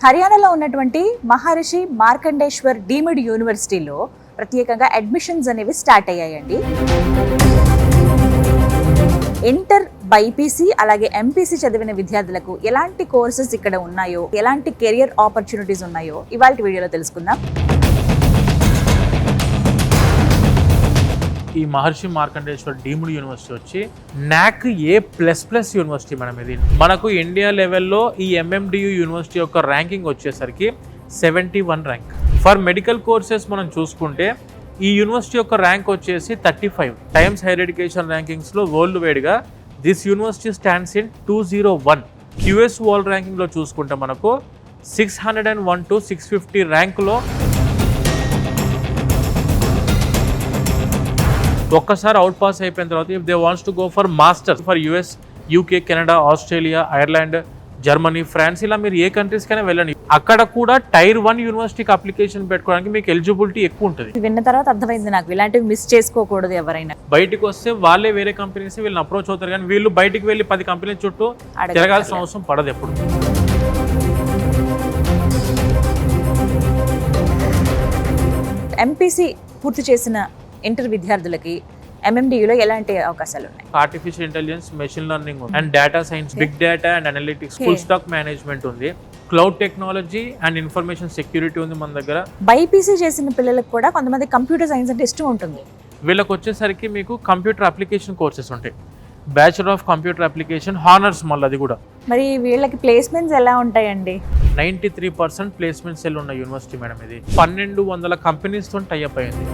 హర్యానాలో ఉన్నటువంటి మహర్షి మార్కండేశ్వర్ డీమ్డ్ యూనివర్సిటీలో ప్రత్యేకంగా అడ్మిషన్స్ అనేవి స్టార్ట్ అయ్యాయండి. ఇంటర్ బైపీసీ అలాగే ఎంపీసీ చదివిన విద్యార్థులకు ఎలాంటి కోర్సెస్ ఇక్కడ ఉన్నాయో, ఎలాంటి కెరియర్ ఆపర్చునిటీస్ ఉన్నాయో ఇవాళ వీడియోలో తెలుసుకుందాం. ఈ మహర్షి మార్కండేశ్వర్ డీమ్డ్ యూనివర్సిటీ వచ్చి నాక్ A++ యూనివర్సిటీ మేడం. ఇది మనకు ఇండియా లెవెల్లో ఈ MMDU యూనివర్సిటీ యొక్క ర్యాంకింగ్ వచ్చేసరికి 71 ర్యాంక్. ఫర్ మెడికల్ కోర్సెస్ మనం చూసుకుంటే ఈ యూనివర్సిటీ యొక్క ర్యాంక్ వచ్చేసి 35. టైమ్స్ హైయర్ ఎడ్యుకేషన్ ర్యాంకింగ్స్లో వరల్డ్ వైడ్గా this university stands in 201. QS world ర్యాంకింగ్లో చూసుకుంటే మనకు 601 to 650 ర్యాంకులో ఒక్కసారి అవుట్ పాస్ అయిపోయిన తర్వాత if they wants to go for masters for US, UK, Canada, Australia, Ireland, Germany, France, ఇలా మీరు ఏ కంట్రీస్ కైనా వెళ్ళండి. అక్కడ కూడా Tier 1 యూనివర్సిటీకి అప్లికేషన్ పెట్టుకోవడానికి మీకు ఎలిజిబిలిటీ ఎక్కువ ఉంటుంది. విన్న తర్వాత అర్థమైంది నాకు, ఇలాంటివి మిస్ చేసుకోకూడదు ఎవరైనా. బయటకు వస్తే వాళ్ళే వేరే కంపెనీస్ వీళ్ళని అప్రోచ్ అవుతారు, కానీ వీళ్ళు బయటికి వెళ్ళి 10 కంపెనీల చుట్టూ తిరగాల్సిన అవసరం పడదు ఎప్పుడు. ఎంపీసీ పూర్తి చేసిన ఇంటర్ విద్యార్థులకి MMDUలో ఎలాంటి అవకాశాలు ఉన్నాయి? Artificial intelligence, machine learning and data science, big data and analytics, full stack management ఉంది, cloud technology and information security ఉంది మన దగ్గర. బైపీసీ చేసిన పిల్లలకు కూడా కొంతమంది కంప్యూటర్ సైన్స్ అంటే ఇష్టం ఉంటుంది. వీళ్ళకి వచ్చేసరికి మీకు కంప్యూటర్ అప్లికేషన్ కోర్సెస్ ఉంటాయి. Bachelor of computer application honours, మళ్ళీ అది కూడా. మరి వీళ్ళకి ప్లేస్మెంట్స్ ఎలా ఉంటాయండి? 93% ప్లేస్మెంట్ సెల్ ఉన్న యూనివర్సిటీ మేడం. ఇది 1200 కంపెనీస్తో టైఅప్ అయింది.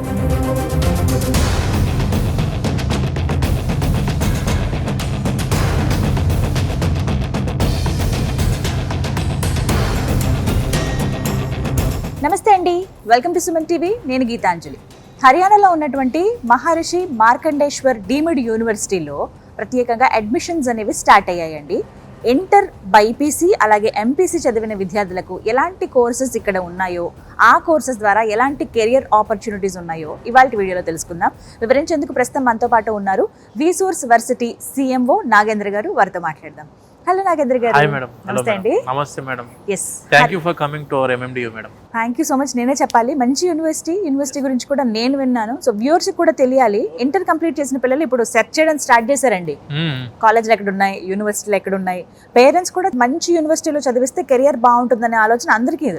నమస్తే అండి, వెల్కమ్ టు సుమన్ టీవీ. నేను గీతాంజలి. హర్యానాలో ఉన్నటువంటి మహర్షి మార్కండేశ్వర్ డీమ్డ్ యూనివర్సిటీలో ప్రత్యేకంగా అడ్మిషన్స్ అనేవి స్టార్ట్ అయ్యాయండి. ఇంటర్ బైపీసీ అలాగే ఎంపీసీ చదివిన విద్యార్థులకు ఎలాంటి కోర్సెస్ ఇక్కడ ఉన్నాయో, ఆ కోర్సెస్ ద్వారా ఎలాంటి కెరియర్ ఆపర్చునిటీస్ ఉన్నాయో ఇవాళ వీడియోలో తెలుసుకుందాం. వివరించేందుకు ప్రస్తుతం మనతో పాటు ఉన్నారు విసోర్స్ వర్సిటీ CMO నాగేంద్ర గారు. వారితో మాట్లాడదాం. హలో నాగేంద్ర గారు. నమస్తే అండి. Namaste madam. Yes, thank you for coming to our MMDU madam. Thank you so much. నేనే చెప్పాలి, మంచి యూనివర్సిటీ గురించి కూడా నేను విన్నాను. సో వ్యూవర్స్ కూడా తెలియాలి. ఇంటర్ కంప్లీట్ చేసిన పిల్లలు ఇప్పుడు సెర్చ్ చేయడం స్టార్ట్ చేశారండి. కాలేజ్లు ఎక్కడ ఉన్నాయి, యూనివర్సిటీలు ఎక్కడ ఉన్నాయి. పేరెంట్స్ కూడా మంచి యూనివర్సిటీలో చదివిస్తే కెరియర్ బాగుంటుందనే ఆలోచన అందరికీ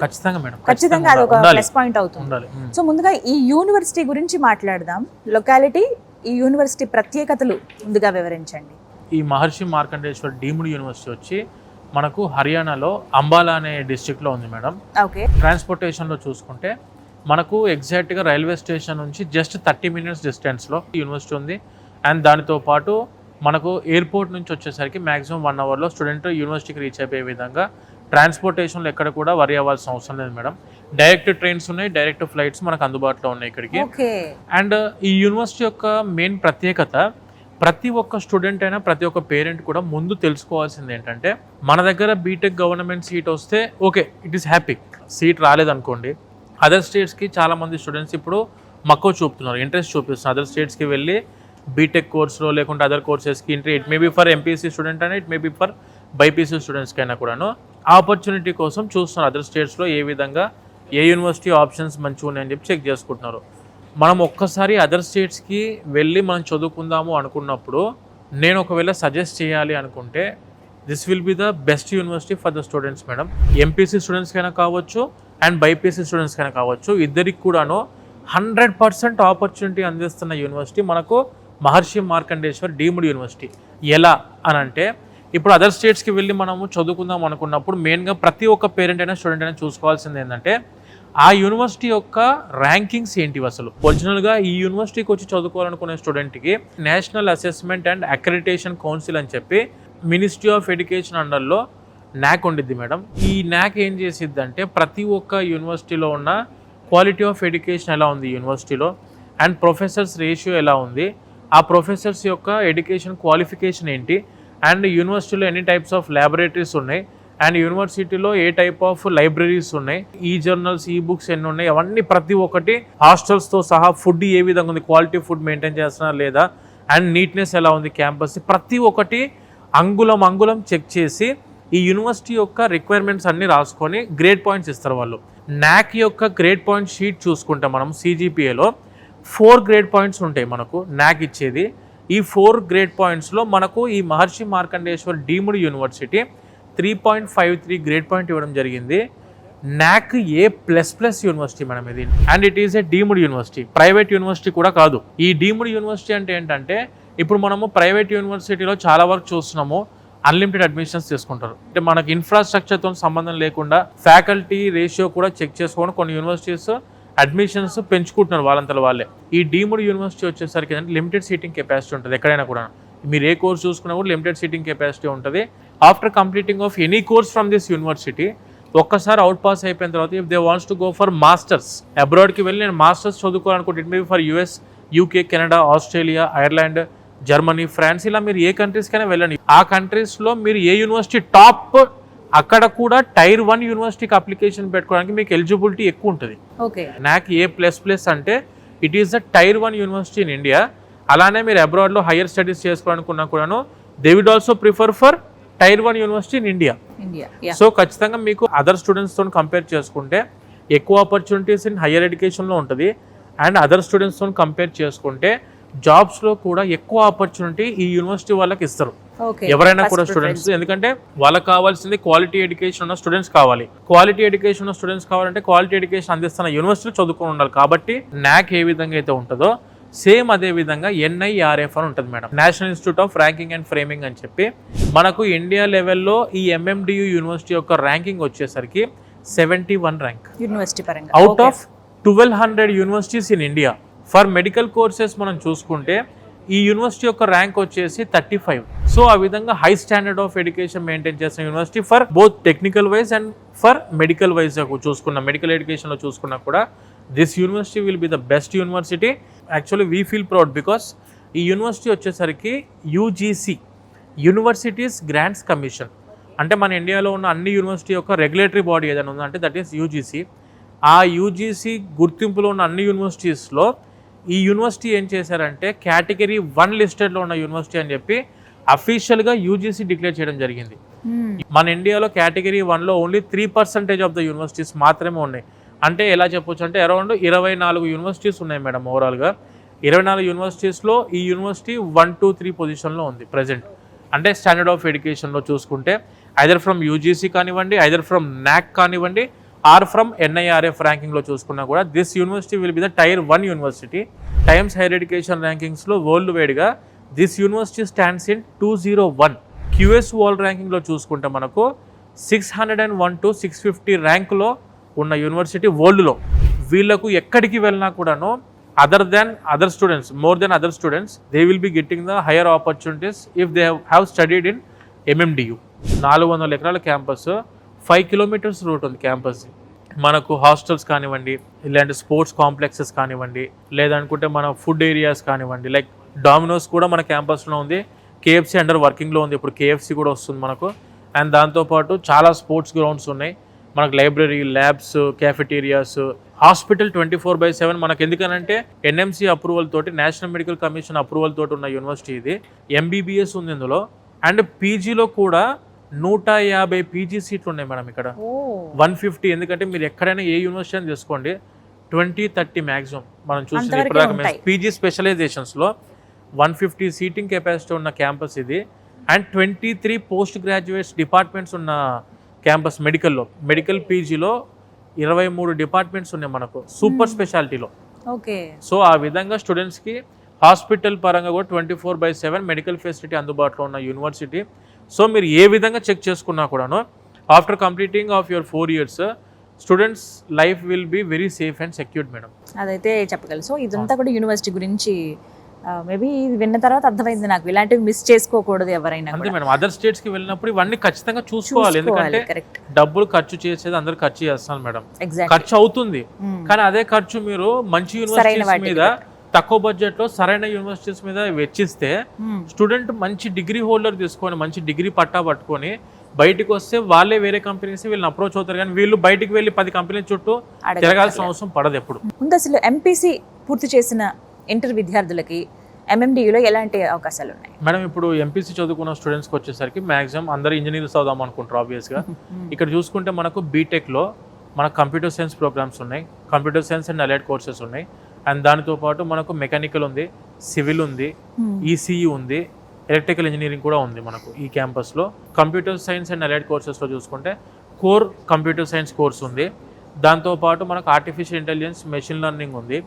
ఖచ్చితంగా అది ఒక ప్లస్ పాయింట్ అవుతుంది. సో ముందుగా ఈ యూనివర్సిటీ గురించి మాట్లాడదాం. లొకాలిటీ, ఈ యూనివర్సిటీ ప్రత్యేకతలు ముందుగా వివరించండి. ఈ మహర్షి మార్కండేశ్వర్ డీమ్డ్ యూనివర్సిటీ వచ్చి మనకు హర్యానాలో అంబాలా అనే డిస్ట్రిక్ట్లో ఉంది మేడం. ఓకే. ట్రాన్స్పోర్టేషన్లో చూసుకుంటే మనకు ఎగ్జాక్ట్గా రైల్వే స్టేషన్ నుంచి జస్ట్ 30 minutes డిస్టెన్స్లో యూనివర్సిటీ ఉంది. అండ్ దానితో పాటు మనకు ఎయిర్పోర్ట్ నుంచి వచ్చేసరికి మ్యాక్సిమం 1 hourలో స్టూడెంట్ యూనివర్సిటీకి రీచ్ అయిపోయే విధంగా ట్రాన్స్పోర్టేషన్లో ఎక్కడ కూడా వరి అవ్వాల్సిన అవసరం లేదు మేడం. డైరెక్ట్ ట్రైన్స్ ఉన్నాయి, డైరెక్ట్ ఫ్లైట్స్ మనకు అందుబాటులో ఉన్నాయి ఇక్కడికి. అండ్ ఈ యూనివర్సిటీ యొక్క మెయిన్ ప్రత్యేకత, ప్రతి ఒక్క స్టూడెంట్ అయినా ప్రతి ఒక్క పేరెంట్ కూడా ముందు తెలుసుకోవాల్సింది ఏంటంటే, మన దగ్గర బీటెక్ గవర్నమెంట్ సీట్ వస్తే okay, it is happy. Seat రాలేదనుకోండి, అదర్ స్టేట్స్కి చాలామంది స్టూడెంట్స్ ఇప్పుడు మక్కువ చూపుతున్నారు, ఇంట్రెస్ట్ చూపిస్తున్నారు. అదర్ స్టేట్స్కి వెళ్ళి బీటెక్ కోర్సులో లేకుంటే అదర్ కోర్సెస్కి it may be for MPC student అయినా, it may be for BiPC స్టూడెంట్స్కి అయినా కూడాను ఆపర్చునిటీ కోసం చూస్తున్నారు. అదర్ స్టేట్స్లో ఏ విధంగా ఏ యూనివర్సిటీ ఆప్షన్స్ మంచిగా ఉన్నాయని చెప్పి చెక్ చేసుకుంటున్నారు. మనం ఒక్కసారి అదర్ స్టేట్స్కి వెళ్ళి మనం చదువుకుందాము అనుకున్నప్పుడు, నేను ఒకవేళ సజెస్ట్ చేయాలి అనుకుంటే this will be the best university for the students madam. MPC స్టూడెంట్స్కైనా కావచ్చు అండ్ బైపీసీ స్టూడెంట్స్కైనా కావచ్చు, ఇద్దరికి కూడాను 100% ఆపర్చునిటీ అందిస్తున్న యూనివర్సిటీ మనకు మహర్షి మార్కండేశ్వర్ డీమ్డ్ యూనివర్సిటీ. ఎలా అని అంటే, ఇప్పుడు అదర్ స్టేట్స్కి వెళ్ళి మనము చదువుకుందాం అనుకున్నప్పుడు మెయిన్గా ప్రతి ఒక్క పేరెంట్ అయినా స్టూడెంట్ అయినా చూసుకోవాల్సింది ఏంటంటే, ఆ యూనివర్సిటీ యొక్క ర్యాంకింగ్స్ ఏంటివి. అసలు ఒరిజినల్గా ఈ యూనివర్సిటీకి వచ్చి చదువుకోవాలనుకునే స్టూడెంట్కి national assessment and accreditation council అని చెప్పి మినిస్ట్రీ ఆఫ్ ఎడ్యుకేషన్ అండర్లో NAC ఉండిద్ది మేడం. ఈ NAC ఏం చేసిద్ది అంటే, ప్రతి ఒక్క యూనివర్సిటీలో ఉన్న క్వాలిటీ ఆఫ్ ఎడ్యుకేషన్ ఎలా ఉంది యూనివర్సిటీలో, అండ్ ప్రొఫెసర్స్ రేషియో ఎలా ఉంది, ఆ ప్రొఫెసర్స్ యొక్క ఎడ్యుకేషన్ క్వాలిఫికేషన్ ఏంటి, అండ్ యూనివర్సిటీలో ఎన్ని టైప్స్ ఆఫ్ ల్యాబొరేటరీస్ ఉన్నాయి, అండ్ యూనివర్సిటీలో ఏ టైప్ ఆఫ్ లైబ్రరీస్ ఉన్నాయి, ఈ జర్నల్స్, ఈ బుక్స్ ఎన్ని ఉన్నాయి, అవన్నీ ప్రతి ఒక్కటి, హాస్టల్స్తో సహా ఫుడ్ ఏ విధంగా ఉంది, క్వాలిటీ ఫుడ్ మెయింటైన్ చేస్తున్నా లేదా, అండ్ నీట్నెస్ ఎలా ఉంది క్యాంపస్, ప్రతి ఒక్కటి అంగుళం చెక్ చేసి ఈ యూనివర్సిటీ యొక్క రిక్వైర్మెంట్స్ అన్ని రాసుకొని గ్రేడ్ పాయింట్స్ ఇస్తారు వాళ్ళు. నాక్ యొక్క గ్రేడ్ పాయింట్ షీట్ చూసుకుంటే మనం సిజిపిఏలో 4 గ్రేడ్ పాయింట్స్ ఉంటాయి మనకు నాక్ ఇచ్చేది. ఈ 4 గ్రేడ్ పాయింట్స్లో మనకు ఈ Maharishi Markandeshwar deemed university 3.53 grade point ఇవ్వడం జరిగింది. నాక్ A++ యూనివర్సిటీ మేడం ఇది, and it is a deemed university, private university కూడా కాదు. ఈ డీమ్డ్ యూనివర్సిటీ అంటే ఏంటంటే ఇప్పుడు మనము ప్రైవేట్ యూనివర్సిటీలో చాలా వరకు చూస్తున్నాము అన్లిమిటెడ్ అడ్మిషన్స్ తీసుకుంటారు. అంటే మనకి ఇన్ఫ్రాస్ట్రక్చర్తో సంబంధం లేకుండా ఫ్యాకల్టీ రేషియో కూడా చెక్ చేసుకొని కొన్ని యూనివర్సిటీస్ అడ్మిషన్స్ పెంచుకుంటున్నారు వాళ్ళంతలో వాళ్ళే. ఈ డీమ్డ్ యూనివర్సిటీ వచ్చేసరికి అంటే లిమిటెడ్ సీటింగ్ కెపాసిటీ ఉంటుంది. ఎక్కడైనా కూడా మీరు ఏ కోర్స్ చూసుకున్నా కూడా లిమిటెడ్ సీటింగ్ కెపాసిటీ ఉంటుంది. After completing of any course from this university ఒక్కసారి అవుట్ పాస్ అయిపోయిన తర్వాత if they wants to go for masters, అబ్రాడ్కి వెళ్ళి నేను మాస్టర్స్ చదువుకోవాలనుకుంటే it may be for US, UK, Canada, Australia, Ireland, Germany, France, ఇలా మీరు ఏ కంట్రీస్కైనా వెళ్ళండి. ఆ కంట్రీస్లో మీరు ఏ యూనివర్సిటీ టాప్ అక్కడ కూడా Tier 1 యూనివర్సిటీకి అప్లికేషన్ పెట్టుకోవడానికి మీకు ఎలిజిబిలిటీ ఎక్కువ ఉంటుంది. నాక్ A++ అంటే it is the Tier 1 university in India. అలానే మీరు అబ్రాడ్లో హైయర్ స్టడీస్ చేసుకోవాలనుకున్నా కూడాను they would also prefer for Tier 1 university in India. So ఖచ్చితంగా మీకు అదర్ స్టూడెంట్స్తో కంపేర్ చేసుకుంటే ఎక్కువ ఆపర్చునిటీస్ ఇన్ హైయర్ ఎడ్యుకేషన్లో ఉంటుంది. అండ్ అదర్ స్టూడెంట్స్తో కంపేర్ చేసుకుంటే జాబ్స్లో కూడా ఎక్కువ ఆపర్చునిటీ ఈ యూనివర్సిటీ వాళ్ళకి ఇస్తారు ఎవరైనా కూడా స్టూడెంట్స్. ఎందుకంటే వాళ్ళకి కావాల్సింది క్వాలిటీ ఎడ్యుకేషన్ ఉన్న స్టూడెంట్స్ కావాలి. క్వాలిటీ ఎడ్యుకేషన్ ఉన్న స్టూడెంట్స్ కావాలంటే క్వాలిటీ ఎడ్యుకేషన్ అందిస్తున్న యూనివర్సిటీలో చదువుకొని ఉండాలి. కాబట్టి నాక్ ఏ విధంగా అయితే ఉంటుందో సేమ్ అదే విధంగా NIRF అని ఉంటుంది madam, national institute of ranking and framing అని చెప్పి. మనకు ఇండియా లెవెల్లో ఈ MMDU యూనివర్సిటీ యొక్క ర్యాంకింగ్ వచ్చేసరికి 71 ర్యాంక్ యూనివర్సిటీ పరంగా out of 1200 universities in India. For medical courses మనం చూసుకుంటే ఈ యూనివర్సిటీ యొక్క ర్యాంక్ వచ్చేసి 35. సో ఆ విధంగా high standard of education maintain చేసిన university for both technical wise and for medical wise చూసుకున్న మెడికల్ ఎడ్యుకేషన్లో చూసుకున్నా కూడా this university will be the best university. Actually we feel proud because ఈ యూనివర్సిటీ వచ్చేసరికి UGC యూనివర్సిటీస్ గ్రాంట్స్ కమిషన్ అంటే మన ఇండియాలో ఉన్న అన్ని యూనివర్సిటీ యొక్క రెగ్యులేటరీ బాడీ ఏదైనా ఉందంటే దట్ ఈస్ UGC. ఆ UGC గుర్తింపులో ఉన్న అన్ని యూనివర్సిటీస్లో ఈ యూనివర్సిటీ ఏం చేశారంటే కేటగిరీ 1 లిస్టెడ్లో ఉన్న యూనివర్సిటీ అని చెప్పి అఫీషియల్గా UGC డిక్లేర్ చేయడం జరిగింది. మన ఇండియాలో కేటగిరీ 1లో ఓన్లీ 3% ఆఫ్ ద యూనివర్సిటీస్ మాత్రమే ఉన్నాయి. అంటే ఎలా చెప్పొచ్చు అంటే అరౌండ్ 24 యూనివర్సిటీస్ ఉన్నాయి మేడం ఓవరాల్గా. 24 యూనివర్సిటీస్లో ఈ యూనివర్సిటీ 1, 2, 3 పొజిషన్లో ఉంది ప్రజెంట్. అంటే స్టాండర్డ్ ఆఫ్ ఎడ్యుకేషన్లో చూసుకుంటే ఐదర్ ఫ్రమ్ UGC కానివ్వండి, ఐదర్ ఫ్రమ్ నాక్ కానివ్వండి, ఆర్ ఫ్రమ్ NIRF ర్యాంకింగ్లో చూసుకున్నా కూడా this university will be the Tier 1 university. Times higher education ర్యాంకింగ్స్లో వరల్డ్ వైడ్గా this university stands in 201. QS world ర్యాంకింగ్లో చూసుకుంటే మనకు 601 to 650 ర్యాంకులో ఉన్న యూనివర్సిటీ వరల్డ్లో. వీళ్ళకు ఎక్కడికి వెళ్ళినా కూడాను other students more than other students they will be getting the higher opportunities if they have studied in MMDU. 400 ఎకరాల క్యాంపస్, 5 కిలోమీటర్స్ రూట్ ఉంది క్యాంపస్. మనకు హాస్టల్స్ కానివ్వండి, ఇలాంటి స్పోర్ట్స్ కాంప్లెక్సెస్ కానివ్వండి, లేదనుకుంటే మన ఫుడ్ ఏరియాస్ కానివ్వండి, లైక్ డామినోస్ కూడా మన క్యాంపస్లో ఉంది, KFC అండర్ వర్కింగ్లో ఉంది, ఇప్పుడు KFC కూడా వస్తుంది మనకు. అండ్ దాంతోపాటు చాలా స్పోర్ట్స్ గ్రౌండ్స్ ఉన్నాయి మనకు, లైబ్రరీ, ల్యాబ్స్, క్యాఫెటీరియాస్, హాస్పిటల్ 24/7 మనకు. ఎందుకనంటే NMC అప్రూవల్ తోటి, నేషనల్ మెడికల్ కమిషన్ అప్రూవల్ తోటి ఉన్న యూనివర్సిటీ ఇది. MBBS ఉంది ఇందులో. అండ్ PGలో కూడా 150 PG సీట్లు ఉన్నాయి మేడం ఇక్కడ, 150. ఎందుకంటే మీరు ఎక్కడైనా ఏ యూనివర్సిటీ అని తీసుకోండి 20-30 మ్యాక్సిమం మనం చూసిన ఇప్పటిదాకా PG స్పెషలైజేషన్స్లో 150 సీటింగ్ కెపాసిటీ ఉన్న క్యాంపస్ ఇది. అండ్ 23 పోస్ట్ గ్రాడ్యుయేట్స్ డిపార్ట్మెంట్స్ ఉన్న క్యాంపస్ మెడికల్లో. మెడికల్ PGలో 23 డిపార్ట్మెంట్స్ ఉన్నాయి మనకు సూపర్ స్పెషాలిటీలో. సో ఆ విధంగా స్టూడెంట్స్కి హాస్పిటల్ పరంగా కూడా 24/7 మెడికల్ ఫెసిలిటీ అందుబాటులో ఉన్న యూనివర్సిటీ. సో మీరు ఏ విధంగా చెక్ చేసుకున్నా కూడాను after completing of your 4 years students life will be very safe and secured madam. అదైతే చెప్పగలరు. సో ఇదంతా కూడా యూనివర్సిటీ గురించి మేబీ విన్న తర్వాత అర్థమైంది నాకు, ఇలాంటివి మిస్ చేసుకోకూడదు ఎవరైనా. అంతే మేడం, అదర్ స్టేట్స్ కి వెళ్ళినప్పుడు ఇవన్నీ ఖచ్చితంగా చూసుకోవాలి. ఎందుకంటే డబ్బులు ఖర్చు చేసేది అందరు ఖర్చు చేస్తాను మేడం, ఖర్చు అవుతుంది. కానీ అదే ఖర్చు మీరు మంచి యూనివర్సిటీస్ మీద తక్కువ బడ్జెట్ లో సరైన యూనివర్సిటీస్ మీద వెచ్చిస్తే స్టూడెంట్ మంచి డిగ్రీ హోల్డర్ తీసుకొని మంచి డిగ్రీ పట్టా పట్టుకొని బయటకు వస్తే వాళ్ళే వేరే కంపెనీస్ వీళ్ళని అప్రోచ్ అవుతారు. కానీ వీళ్ళు బయటికి వెళ్ళి 10 కంపెనీల చుట్టూ తిరగాల్సిన అవసరం పడదు ఎప్పుడు. ముందు అసలు MPC పూర్తి చేసిన ఇంటర్ విద్యార్థులకి MMDUలో ఎలాంటి అవకాశాలు ఉన్నాయి? మేడం ఇప్పుడు ఎంపీసీ చదువుకున్న స్టూడెంట్స్కి వచ్చేసరికి మాక్సిమం అందరూ ఇంజనీర్స్ అవుదాం అనుకుంటారు ఆబ్వియస్గా. ఇక్కడ చూసుకుంటే మనకు బీటెక్లో మనకు కంప్యూటర్ సైన్స్ ప్రోగ్రామ్స్ ఉన్నాయి, computer science and allied courses ఉన్నాయి. అండ్ దానితో పాటు మనకు మెకానికల్ ఉంది, సివిల్ ఉంది, ఈసీఈ ఉంది, ఎలక్ట్రికల్ ఇంజనీరింగ్ కూడా ఉంది మనకు ఈ క్యాంపస్లో. కంప్యూటర్ సైన్స్ అండ్ అలైడ్ కోర్సెస్లో చూసుకుంటే కోర్ కంప్యూటర్ సైన్స్ కోర్స్ ఉంది, దాంతోపాటు మనకు ఆర్టిఫిషియల్ ఇంటెలిజెన్స్, మెషిన్ లెర్నింగ్ ఉంది,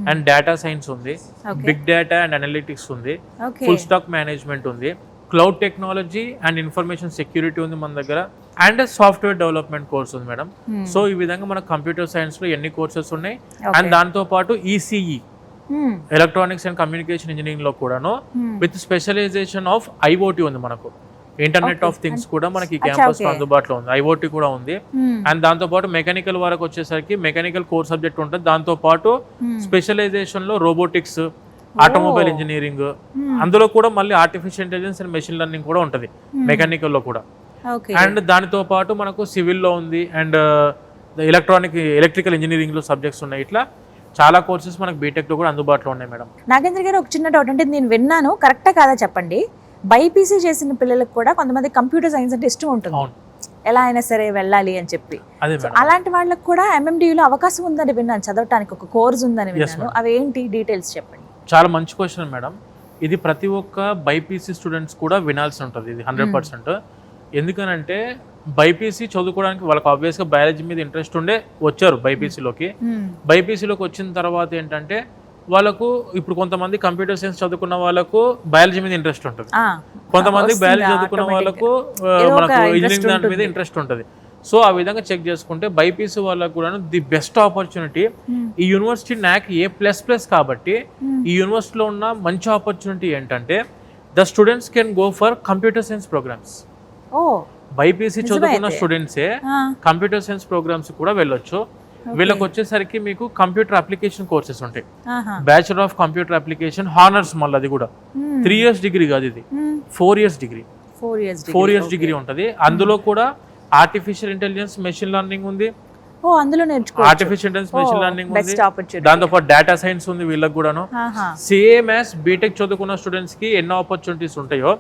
అండ్ డేటా సైన్స్ ఉంది, బిగ్ డేటా అండ్ అనలిటిక్స్ ఉంది, ఫుల్ స్టాక్ మేనేజ్మెంట్ ఉంది, cloud technology and information security ఉంది మన దగ్గర, అండ్ సాఫ్ట్వేర్ డెవలప్మెంట్ కోర్స్ ఉంది మేడం. సో ఈ విధంగా మన కంప్యూటర్ సైన్స్ లో ఎన్ని కోర్సెస్ ఉన్నాయి. అండ్ దాంతో పాటు ECE electronics and communication engineering లో కూడాను విత్ స్పెషలైజేషన్ ఆఫ్ ఐఓటీ ఉంది మనకు. ఇంటర్నెట్ ఆఫ్ థింగ్స్ కూడా మనకి ఈ క్యాంపస్ లో అందుబాటులో ఉంది, ఐఓటీ కూడా ఉంది. అండ్ దాంతో పాటు మెకానికల్ వరకు వచ్చేసరికి మెకానికల్ కోర్ సబ్జెక్ట్ ఉంటుంది, దాంతో పాటు స్పెషలైజేషన్ లో రోబోటిక్స్, ఆటోమొబైల్ ఇంజనీరింగ్, అందులో కూడా మళ్ళీ artificial intelligence and machine learning కూడా ఉంటుంది మెకానికల్ లో కూడా. అండ్ దానితో పాటు మనకు సివిల్ లో ఉంది, అండ్ ఎలక్ట్రికల్ ఇంజనీరింగ్ లో సబ్జెక్ట్స్ ఉన్నాయి. ఇట్లా చాలా కోర్సెస్ మనకు బీటెక్ లో కూడా అందుబాటులో ఉన్నాయి మేడం. నాగేంద్ర గారు, ఒక చిన్న డౌట్, అంటే నేను విన్నాను, కరెక్టా కాదా చెప్పండి, బైపీసీ చేసిన పిల్లలకు కూడా కొంతమంది కంప్యూటర్ సైన్స్ అంటే ఇష్టం ఉంటుంది, ఎలా అయినా సరే వెళ్ళాలి అని చెప్పి. అలాంటి వాళ్ళకి కూడా MMDUలో అవకాశం ఉందని విన్నాను, చదవటానికి ఒక కోర్స్ ఉందని విన్నాను. అవి ఏంటి డీటెయిల్స్ చెప్పండి. చాలా మంచి క్వశ్చన్ మేడం. ఇది ప్రతి ఒక్క బైపీసీ స్టూడెంట్స్ కూడా వినాల్సి ఉంటుంది, ఇది 100%. ఎందుకనంటే బైపీసీ చదువుకోవడానికి వాళ్ళకి ఆబ్వియస్గా బయాలజీ మీద ఇంట్రెస్ట్ ఉండే వచ్చారు బైపీసీలోకి. బైపీసీలోకి వచ్చిన తర్వాత ఏంటంటే వాళ్ళకు ఇప్పుడు కొంతమంది కంప్యూటర్ సైన్స్ చదువుకున్న వాళ్ళకు బయాలజీ మీద ఇంట్రెస్ట్ ఉంటుంది, కొంతమంది బయాలజీ చదువుకున్న వాళ్ళకు మనకు ఇంజనీరింగ్ దాని మీద ఇంట్రెస్ట్ ఉంటుంది. సో ఆ విధంగా చెక్ చేసుకుంటే బైపీసీ వాళ్ళకు కూడా ది బెస్ట్ ఆపర్చునిటీ ఈ యూనివర్సిటీ NAC A++ కాబట్టి ఈ యూనివర్సిటీలో ఉన్న మంచి ఆపర్చునిటీ ఏంటంటే the students can go for computer science programmes. BiPC చదువుకున్న స్టూడెంట్సే కంప్యూటర్ సైన్స్ ప్రోగ్రామ్స్ కూడా వెళ్ళొచ్చు. వీళ్ళకి వచ్చేసరికి మీకు కంప్యూటర్ అప్లికేషన్ కోర్సెస్ ఉంటాయి, bachelor of computer application honours, మళ్ళీ అది కూడా 3 years డిగ్రీ కాదు, ఇది 4 years డిగ్రీ, 4 years డిగ్రీ ఉంటుంది. అందులో కూడా ఆర్టిఫిషియల్ ఇంటెలిజెన్స్, మెషిన్ లెర్నింగ్ ఉంది, అందులో నేర్చుకోవచ్చు. ఆర్టిఫిషియల్ ఇంటెలిజెన్స్, మెషిన్ లెర్నింగ్ ఉంది, దాంతో పాటు డేటా సైన్స్ ఉంది వీళ్ళకి కూడాను. సేమ్ యాజ్ బీటెక్ చదువుకున్న స్టూడెంట్స్ కి ఎన్నో ఆపర్చునిటీస్ ఉంటాయో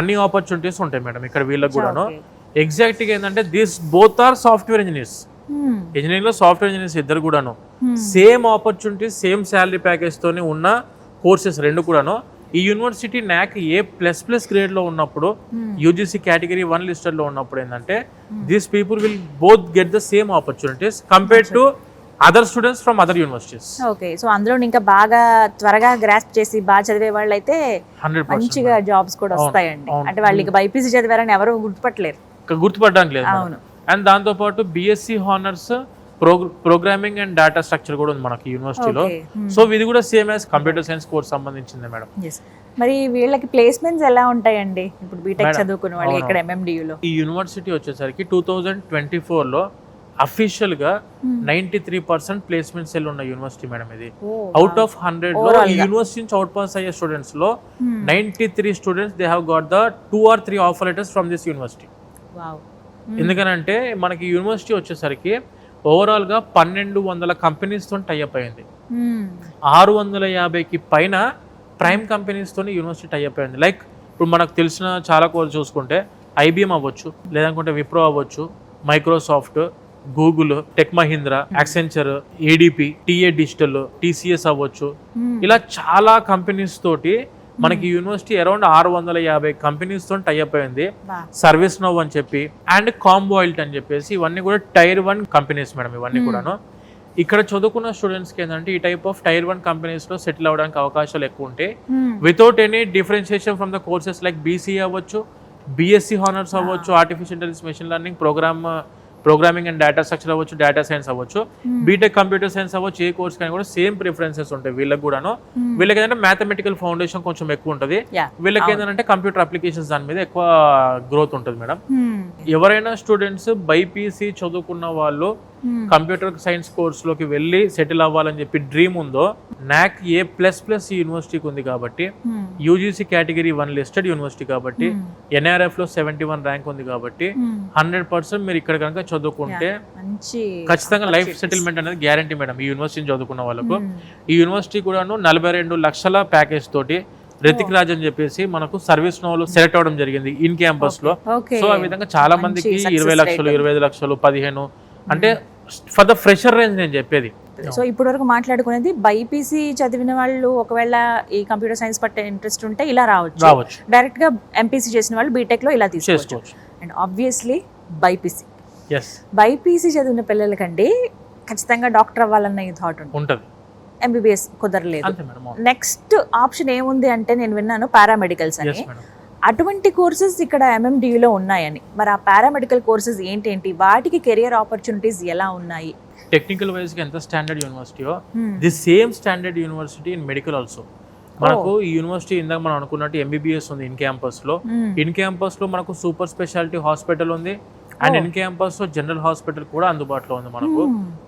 అన్ని ఆపర్చునిటీస్ ఉంటాయి మేడం ఇక్కడ వీళ్ళకి కూడాను. ఎగ్జాక్ట్ గా ఏంటంటే this both are software engineers, engineering లో సాఫ్ట్వేర్ ఇంజనీర్స్ ఇద్దరు కూడాను same opportunities, same salary package తోని ఉన్న కోర్సెస్ రెండు కూడాను. ఈ యూనివర్సిటీ NAC A++ గ్రేడ్ లో ఉన్నప్పుడు, యూజీసీ కేటగిరీ 1 లిస్టెడ్ లో ఉన్నప్పుడు ఏంటంటే these people will both get the same opportunities compared to other students from other universities. Okay, so అందులో ఇంకా బాగా త్వరగా గ్రాస్ప్ చేసి బాగా చదివే వాళ్ళు అయితే మంచిగా జాబ్స్ కూడా వస్తాయండి. అంటే వాళ్ళకి బైపీసీ చదివారని ఎవరు గుర్తుపట్టడానికి లేదు. అండ్ దాంతో పాటు BSc honours, programming and data structure కూడా ఉంది మనకి యూనివర్సిటీలో. సో ఇది కూడా same as computer science course సంబంధించింది మేడం. మరి వీళ్ళకి ప్లేస్మెంట్స్ ఎలా ఉంటాయండి ఇప్పుడు బీటెక్ చదువుకున్న వాళ్ళకి ఇక్కడ MMDUలో? ఈ యూనివర్సిటీ వచ్చేసరికి 2024లో అఫీషియల్ గా 93% ప్లేస్మెంట్స్ సెల్ ఉన్న యూనివర్సిటీ మేడం ఇది. అవుట్ ఆఫ్ 100 లో ఈ యూనివర్సిటీ నుంచి అవుట్ పాస్ అయ్యే స్టూడెంట్స్ లో 93 students they have got the 2 or 3 offer letters from this university. ఎందుకనంటే మనకి యూనివర్సిటీ వచ్చేసరికి ఓవరాల్ గా 1200 కంపెనీస్ తో టైఅప్ అయింది, 650కి పైన ప్రైమ్ కంపెనీస్ తోని యూనివర్సిటీ టైఅప్ అయింది. లైక్ ఇప్పుడు మనకు తెలిసిన చాలా కోర్స్ చూసుకుంటే IBM అవ్వచ్చు, లేదనుకుంటే విప్రో అవ్వచ్చు, Microsoft, Google, tech Mahindra, Accenture, ADP, TA digital, TCS అవ్వచ్చు. ఇలా చాలా కంపెనీస్ తోటి మనకి యూనివర్సిటీ అరౌండ్ 650 కంపెనీస్ తో టైఅప్ అయింది. సర్వీస్ నౌ అని చెప్పి అండ్ కాంబోయిల్ట్ అని చెప్పేసి ఇవన్నీ కూడా Tier 1 కంపెనీస్ మేడం. ఇవన్నీ కూడాను ఇక్కడ చదువుకున్న స్టూడెంట్స్ కి ఏంటంటే ఈ టైప్ ఆఫ్ Tier 1 కంపెనీస్ లో సెటిల్ అవ్వడానికి అవకాశాలు ఎక్కువ ఉంటాయి without any differentiation from the courses like BCA అవ్వచ్చు, BSc హానర్స్ అవ్వచ్చు, artificial intelligence, machine learning, programming and data structure అవ్వచ్చు, డేటా సైన్స్ అవ్వచ్చు, బీటెక్ కంప్యూటర్ సైన్స్ అవ్వచ్చు. ఏ కోర్స్ కానీ కూడా సేమ్ ప్రిఫరెన్సెస్ ఉంటాయి వీళ్ళకి కూడాను. వీళ్ళకి ఏంటంటే మ్యాథమెటికల్ ఫౌండేషన్ కొంచెం ఎక్కువ ఉంటుంది, వీళ్ళకి ఏంటంటే కంప్యూటర్ అప్లికేషన్స్ దాని మీద ఎక్కువ గ్రోత్ ఉంటుంది మేడం. ఎవరైనా స్టూడెంట్స్ బైపీసీ చదువుకున్న వాళ్ళు కంప్యూటర్ సైన్స్ కోర్స్ లోకి వెళ్ళి సెటిల్ అవ్వాలని చెప్పి డ్రీమ్ ఉందో NAC A++ యూనివర్సిటీకి ఉంది కాబట్టి, యూజీసీ కేటగిరీ 1 లిస్టెడ్ యూనివర్సిటీ కాబట్టి, NRF లో 71 ర్యాంక్ ఉంది కాబట్టి 100% మీరు ఇక్కడ కనుక చదువుకుంటే ఖచ్చితంగా లైఫ్ సెటిల్మెంట్ అనేది గ్యారంటీ మేడం ఈ యూనివర్సిటీని చదువుకున్న వాళ్ళకు. ఈ యూనివర్సిటీ కూడాను 42 లక్షల ప్యాకేజ్ తోటి రితిక్ రాజ్ అని చెప్పేసి మనకు సర్వీస్ నోలో సెలెక్ట్ అవ్వడం జరిగింది ఇన్ క్యాంపస్ లో. ఓకే. సో ఆ విధంగా చాలా మందికి మంచి 20 success లక్షలు rate. 25 లక్షలు 15 అంటే ఫర్ ద ఫ్రెషర్ రేంజ్ నేను చెప్పేది. సో ఇప్పటి వరకు మాట్లాడుకునేది బైపీసీ చదివిన వాళ్ళు ఒకవేళ ఈ కంప్యూటర్ సైన్స్ పట్టే ఇంట్రెస్ట్ ఉంటే ఇలా రావచ్చు, డైరెక్ట్ గా ఎంపీసీ చేసిన వాళ్ళు బీటెక్ లో ఇలా తీసుకోవచ్చు. చేసుకోవచ్చు. And obviously BiPC yes BiPC చదివిన పిల్లలకండి ఖచ్చితంగా డాక్టర్ అవ్వాలన్న ఈ థాట్ ఉంటుంది. ఎంబీబీఎస్ కుదరలేదు. అంతే మేడం. నెక్స్ట్ ఆప్షన్ ఏముంది అంటే నేను విన్నాను పారామెడికల్స్ అని. Yes madam. అటువంటి కోర్సెస్ ఇక్కడ MMDUలో ఉన్నాయని. మరి ఆ పారామెడికల్ కోర్సెస్ ఏంటి, వాటికి కెరియర్ ఆపర్చునిటీస్ ఎలా ఉన్నాయి? టెక్నికల్ వైజ్ గా ఎంత స్టాండర్డ్ యూనివర్సిటీయో the same standard university in medical also. మనకు ఈ యూనివర్సిటీ ఇందాక మనం అనుకున్నట్టు MBBS ఉంది ఇన్ క్యాంపస్ లో. ఇన్ క్యాంపస్ లో మనకు సూపర్ స్పెషాలిటీ హాస్పిటల్ ఉంది అండ్ ఇన్ క్యాంపస్ లో జనరల్ హాస్పిటల్ కూడా అందుబాటులో ఉంది. మనకు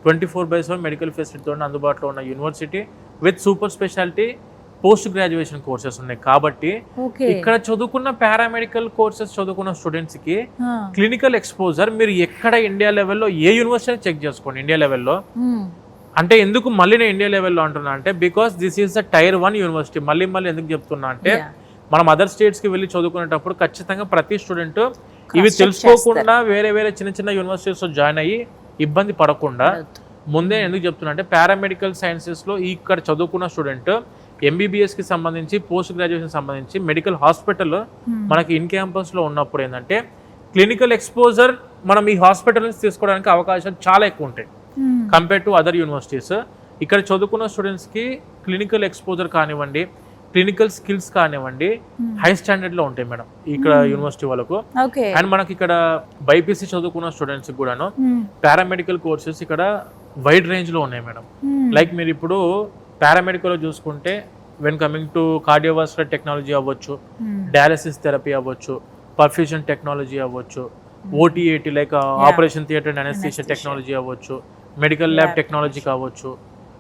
24/7 మెడికల్ ఫెసిలిటీ అందుబాటులో ఉన్న university with super speciality post graduation courses ఉన్నాయి. కాబట్టి ఇక్కడ చదువుకున్న పారామెడికల్ కోర్సెస్ చదువుకున్న స్టూడెంట్స్ కి క్లినికల్ ఎక్స్పోజర్ మీరు ఎక్కడ ఇండియా లెవెల్లో ఏ యూనివర్సిటీ చెక్ చేసుకోండి. ఇండియా లెవెల్లో అంటే ఎందుకు మళ్ళీ నేను ఇండియా లెవెల్లో అంటున్నా అంటే because this is the Tier 1 university. మళ్ళీ ఎందుకు చెప్తున్నా అంటే మనం అదర్ స్టేట్స్ కి వెళ్ళి చదువుకునేటప్పుడు ఖచ్చితంగా ప్రతి స్టూడెంట్ ఇవి తెలుసుకోకుండా వేరే చిన్న యూనివర్సిటీస్ లో జాయిన్ అయ్యి ఇబ్బంది పడకుండా ముందే ఎందుకు చెప్తున్నా అంటే పారామెడికల్ సైన్సెస్ లో ఇక్కడ చదువుకున్న స్టూడెంట్ MBBS కి సంబంధించి పోస్ట్ గ్రాడ్యుయేషన్ సంబంధించి మెడికల్ హాస్పిటల్ మనకి ఇన్ క్యాంపస్ లో ఉన్నప్పుడు ఏంటంటే క్లినికల్ ఎక్స్పోజర్ మనం ఈ హాస్పిటల్ నుంచి తీసుకోవడానికి అవకాశాలు చాలా ఎక్కువ ఉంటాయి కంపేర్ టు అదర్ యూనివర్సిటీస్. ఇక్కడ చదువుకున్న స్టూడెంట్స్ కి క్లినికల్ ఎక్స్పోజర్ కానివ్వండి, క్లినికల్ స్కిల్స్ కానివ్వండి హై స్టాండర్డ్ లో ఉంటాయి మేడం ఇక్కడ యూనివర్సిటీ వాళ్ళకు. అండ్ మనకి ఇక్కడ బైపీసీ చదువుకున్న స్టూడెంట్స్ కూడాను పారామెడికల్ కోర్సెస్ ఇక్కడ వైడ్ రేంజ్ లో ఉన్నాయి మేడం. లైక్ మీరు ఇప్పుడు పారామెడికల్ లో చూసుకుంటే when coming to cardiovascular technology అవ్వచ్చు, డయాలసిస్ థెరపీ అవ్వచ్చు, పర్ఫ్యూజన్ టెక్నాలజీ అవ్వచ్చు, OT/AT like operation theatre and anaesthesia technology అవ్వచ్చు, మెడికల్ ల్యాబ్ టెక్నాలజీ కావచ్చు,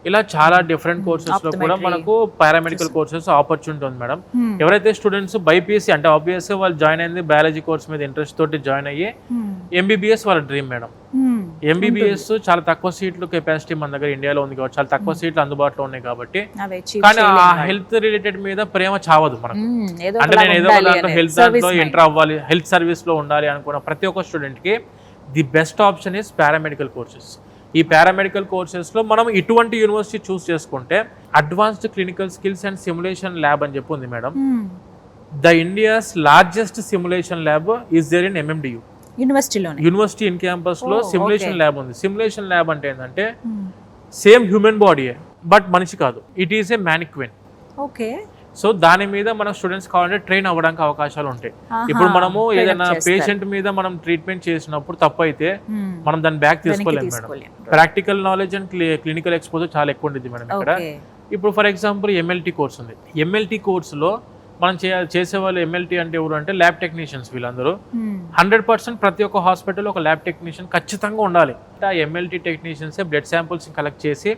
ఇలా చాలా డిఫరెంట్ కోర్సెస్ లో కూడా మనకు పారామెడికల్ కోర్సెస్ ఆపర్చునిటీ ఉంది మేడం. ఎవరైతే స్టూడెంట్స్ బైపీసీ అంటే ఆబ్వియస్ గా వాళ్ళు జాయిన్ అయింది బయాలజీ కోర్స్ మీద ఇంట్రెస్ట్ తోటి జాయిన్ అయ్యి MBBS వాళ్ళ డ్రీమ్ మేడం. MBBS చాలా తక్కువ సీట్లు కెపాసిటీ మన దగ్గర ఇండియాలో ఉంది కాబట్టి చాలా తక్కువ సీట్లు అందుబాటులో ఉన్నాయి కాబట్టి, కానీ ఆ హెల్త్ రిలేటెడ్ మీద ప్రేమ చావదు మనకు. అంటే నేను ఏదో దాంట్లో హెల్త్ దాంట్లో ఎంటర్ అవ్వాలి, హెల్త్ సర్వీస్ లో ఉండాలి అనుకున్న ప్రతి ఒక్క స్టూడెంట్ కి the best option is paramedical courses. ఈ పారామెడికల్ కోర్సెస్ లో మనం ఇటువంటి యూనివర్సిటీ చూస్ చేసుకుంటే advanced clinical skills and simulation lab అని చెప్పి ఉంది madam. The India's largest simulation lab is there in MMDU university in campus లో సిమ్యులేషన్ ల్యాబ్ ఉంది. సిమ్యులేషన్ ల్యాబ్ అంటే ఏంటంటే సేమ్ హ్యూమన్ బాడీ బట్ మనిషి కాదు, it is a mannequin. So దాని మీద మన స్టూడెంట్స్ కావాలంటే ట్రైన్ అవ్వడానికి అవకాశాలు ఉంటాయి. ఇప్పుడు మనము ఏదైనా పేషెంట్ మీద మనం ట్రీట్మెంట్ చేసినప్పుడు తప్పు అయితే మనం దాన్ని బ్యాక్ తీసుకోలేము madam. Practical knowledge and clinical exposure చాలా ఎక్కువ ఉంటుంది మేడం ఇక్కడ. ఇప్పుడు ఫర్ ఎగ్జాంపుల్ MLT కోర్స్ ఉంది. MLT కోర్సులో మనం చేసేవాళ్ళు MLT అంటే ఎవరు అంటే ల్యాబ్ టెక్నీషియన్స్. వీళ్ళందరూ 100% ప్రతి ఒక్క హాస్పిటల్ ఒక ల్యాబ్ టెక్నీషియన్ ఖచ్చితంగా ఉండాలి. ఆ MLT technicians blood samples collect చేసి